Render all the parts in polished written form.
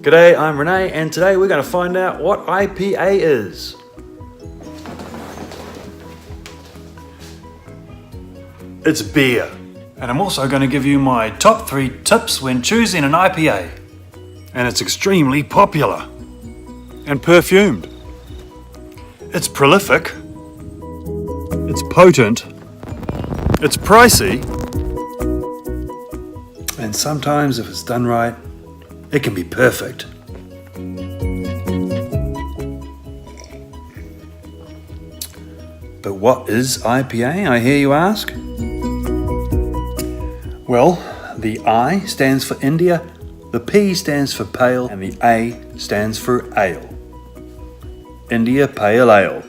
G'day, I'm Renee, and today we're going to find out what IPA is. It's beer. And I'm also going to give you my top 3 tips when choosing an IPA. And it's extremely popular. And perfumed. It's prolific. It's potent. It's pricey. And sometimes, if it's done right, it can be perfect. But what is IPA, I hear you ask? Well, the I stands for India, the P stands for pale, and the A stands for ale. India Pale Ale.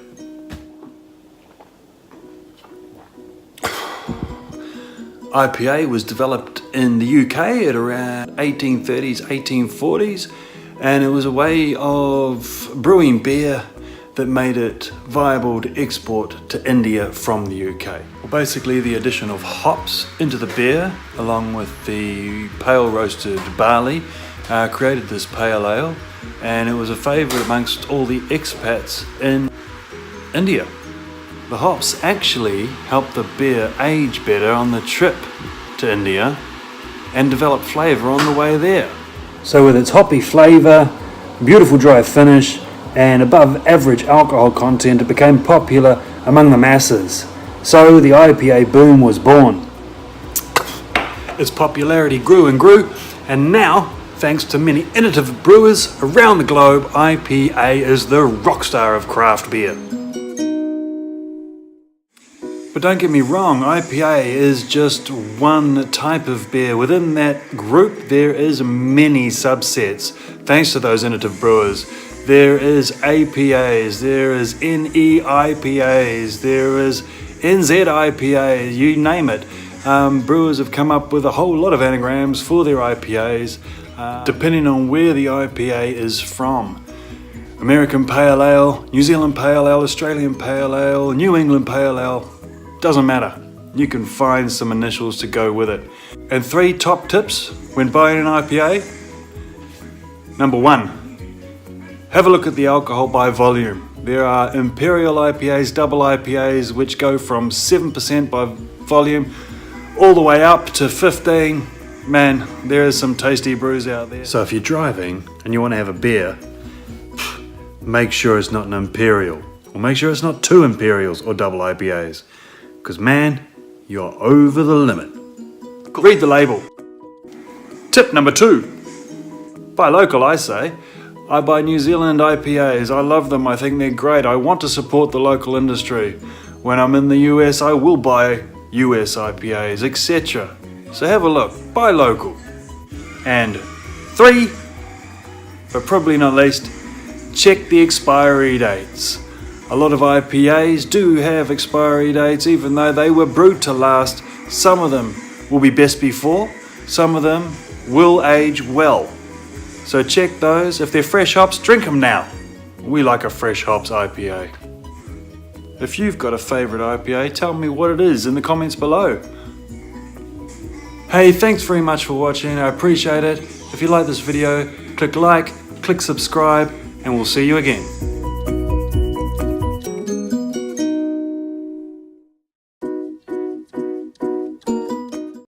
IPA was developed in the UK at around 1830s, 1840s, and it was a way of brewing beer that made it viable to export to India from the UK. Basically, the addition of hops into the beer, along with the pale roasted barley, created this pale ale, and it was a favourite amongst all the expats in India. The hops actually helped the beer age better on the trip to India and develop flavour on the way there. So with its hoppy flavour, beautiful dry finish, and above average alcohol content, it became popular among the masses. So the IPA boom was born. Its popularity grew and grew, and now, thanks to many innovative brewers around the globe, IPA is the rock star of craft beer. But don't get me wrong, IPA is just one type of beer. Within that group, there is many subsets, thanks to those innovative brewers. There is APAs, there is NE-IPAs, there is NZ-IPAs, you name it. Brewers have come up with a whole lot of anagrams for their IPAs, depending on where the IPA is from. American Pale Ale, New Zealand Pale Ale, Australian Pale Ale, New England Pale Ale, doesn't matter. You can find some initials to go with it. And 3 top tips when buying an IPA. Number 1, have a look at the alcohol by volume. There are Imperial IPAs, double IPAs, which go from 7% by volume all the way up to 15. Man, there is some tasty brews out there. So if you're driving and you want to have a beer, make sure it's not an Imperial. Or make sure it's not 2 Imperials or double IPAs. Because man, you're over the limit. Read the label. Tip number 2. Buy local, I say. I buy New Zealand IPAs. I love them. I think they're great. I want to support the local industry. When I'm in the US, I will buy US IPAs, etc. So have a look. Buy local. And 3, but probably not least, check the expiry dates. A lot of IPAs do have expiry dates, even though they were brewed to last. Some of them will be best before, some of them will age well. So check those. If they're fresh hops, drink them now. We like a fresh hops IPA. If you've got a favourite IPA, tell me what it is in the comments below. Hey, thanks very much for watching. I appreciate it. If you like this video, click like, click subscribe, and we'll see you again.